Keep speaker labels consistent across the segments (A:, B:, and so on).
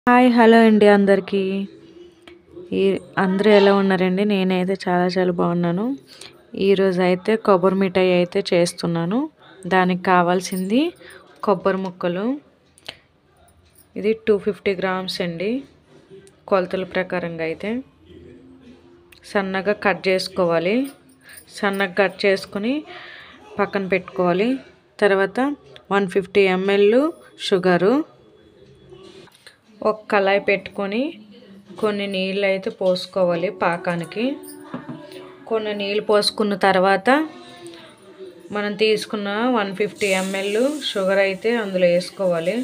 A: Hi hello అండి అందరికీ. ఈ అందరూ ఎలా ఉన్నారండి? నేనైతే చాలా బాగున్నాను. ఈరోజు అయితే కొబ్బరి మిఠాయి అయితే చేస్తున్నాను. దానికి కావాల్సింది కొబ్బరి ముక్కలు. ఇది 250 గ్రామ్స్ అండి. కొలతల ప్రకారంగా అయితే సన్నగా కట్ చేసుకోవాలి. సన్నగా కట్ చేసుకొని పక్కన పెట్టుకోవాలి. తర్వాత 150 ml షుగరు, ఒక కళాయి పెట్టుకొని కొన్ని నీళ్ళు అయితే పోసుకోవాలి పాకానికి. కొన్ని నీళ్ళు పోసుకున్న తర్వాత మనం తీసుకున్న 150 ml షుగర్ అయితే అందులో వేసుకోవాలి.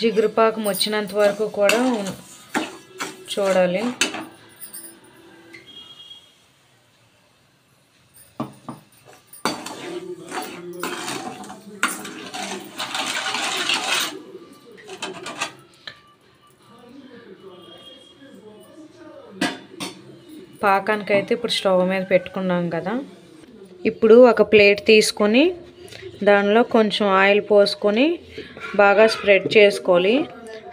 A: జిగురు పాకం వచ్చినంత వరకు కూడా చూడాలి. పాకానికి అయితే ఇప్పుడు స్టవ్ మీద పెట్టుకున్నాం కదా. ఇప్పుడు ఒక ప్లేట్ తీసుకొని దానిలో కొంచెం ఆయిల్ పోసుకొని బాగా స్ప్రెడ్ చేసుకోవాలి.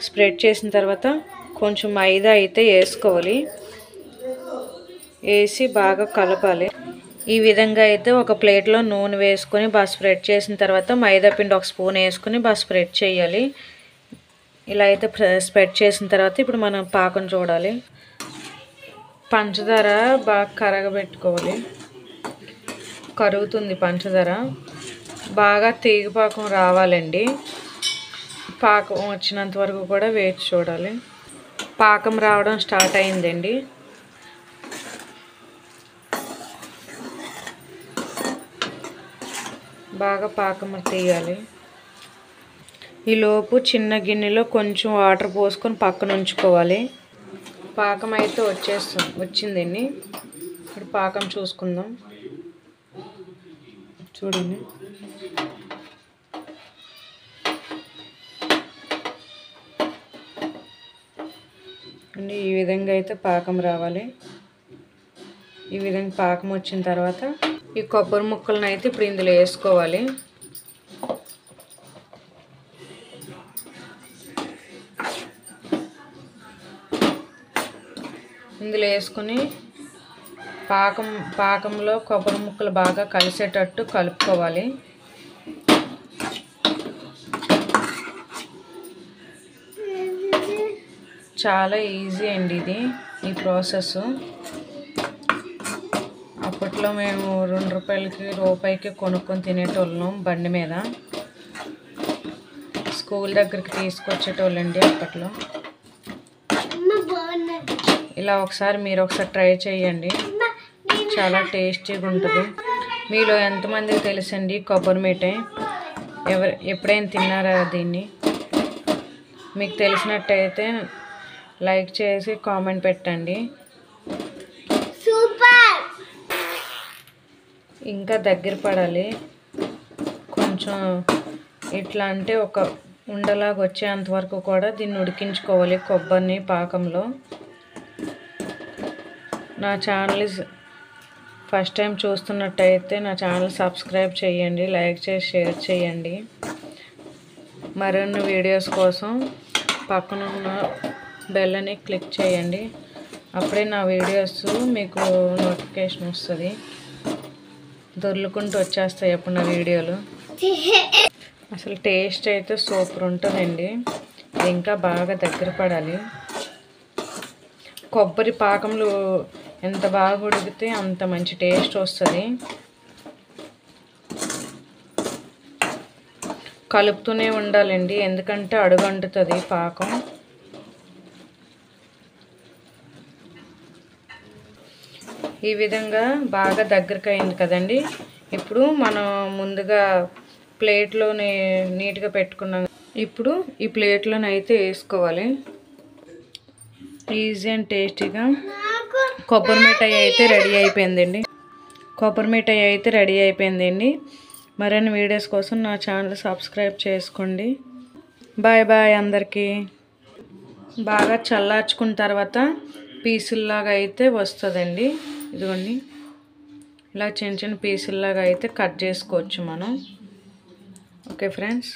A: స్ప్రెడ్ చేసిన తర్వాత కొంచెం మైదా అయితే వేసుకోవాలి. వేసి బాగా కలపాలి. ఈ విధంగా అయితే ఒక ప్లేట్లో నూనె వేసుకొని బాగా స్ప్రెడ్ చేసిన తర్వాత మైదా పిండి ఒక స్పూన్ వేసుకొని బాగా స్ప్రెడ్ చేయాలి. ఇలా అయితే స్ప్రెడ్ చేసిన తర్వాత ఇప్పుడు మనం పాకం చూడాలి. పంచదార బాగా కరగబెట్టుకోవాలి. కరుగుతుంది పంచదార. బాగా తీగ పాకం రావాలండి. పాకం వచ్చినంత వరకు కూడా వేచి చూడాలి. పాకం రావడం స్టార్ట్ అయిందండి. బాగా పాకం తీయాలి. ఈలోపు చిన్న గిన్నెలో కొంచెం వాటర్ పోసుకొని పక్కన ఉంచుకోవాలి. పాకం అయితే వచ్చిందండి. ఇప్పుడు పాకం చూసుకుందాం. చూడండి, ఈ విధంగా అయితే పాకం రావాలి. ఈ విధంగా పాకం వచ్చిన తర్వాత ఈ కొబ్బరి ముక్కలను అయితే ఇప్పుడు ఇందులో వేసుకోవాలి. ఇందులో వేసుకొని పాకంలో కొబ్బరి ముక్కలు బాగా కలిసేటట్టు కలుపుకోవాలి. చాలా ఈజీ అండి ఈ ప్రాసెస్. అప్పట్లో మేము 2 రూపాయలకి రూపాయికి కొనుక్కొని తినేటోళ్ళం. బండి మీద స్కూల్ దగ్గరికి తీసుకొచ్చేటోళ్ళండి అప్పట్లో. ఇలా మీరు ఒకసారి ట్రై చేయండి. చాలా టేస్టీగా ఉంటుంది. మీలో ఎంతమందికి తెలుసండి కొబ్బరి మిఠాయి? ఎప్పుడైనా తిన్నారా దీన్ని? మీకు తెలిసినట్టయితే లైక్ చేసి కామెంట్ పెట్టండి. ఇంకా దగ్గర పడాలి. కొంచెం ఇట్లా అంటే ఒక ఉండలాగా వచ్చేంత వరకు కూడా దీన్ని ఉడికించుకోవాలి కొబ్బరిని పాకంలో. నా ఛానల్ ఫస్ట్ టైం చూస్తున్నట్టయితే నా ఛానల్ సబ్స్క్రైబ్ చేయండి, లైక్ చేసి షేర్ చేయండి. మరిన్ని వీడియోస్ కోసం పక్కన ఉన్న బెల్లని క్లిక్ చేయండి. అప్పుడే నా వీడియోస్ మీకు నోటిఫికేషన్ వస్తుంది. దొర్లుకుంటూ వచ్చేస్తాయి అప్పుడు నా వీడియోలు. అసలు టేస్ట్ అయితే సూపర్ ఉంటుందండి. ఇంకా బాగా దగ్గర పడాలి. కొబ్బరి పాకంలో ఎంత బాగా ఉడికితే అంత మంచి టేస్ట్ వస్తుంది. కలుపుతూనే ఉండాలండి, ఎందుకంటే అడుగంటుతుంది పాకం. ఈ విధంగా బాగా దగ్గరకు అయింది కదండి. ఇప్పుడు మనం ముందుగా ప్లేట్లో నీట్గా పెట్టుకున్నాం. ఇప్పుడు ఈ ప్లేట్లోనైతే వేసుకోవాలి. ఈజీ అండ్ టేస్టీగా కొబ్బరి మిఠాయి అయితే రెడీ అయిపోయిందండి. మరిన్ని వీడియోస్ కోసం నా ఛానల్ సబ్స్క్రైబ్ చేసుకోండి. బాయ్ బాయ్ అందరికీ. బాగా చల్లార్చుకున్న తర్వాత పీసుల్లాగా అయితే వస్తుందండి. ఇదిగోండి, ఇలా చిన్న పీసుల్లాగా అయితే కట్ చేసుకోవచ్చు మనం. Okay friends.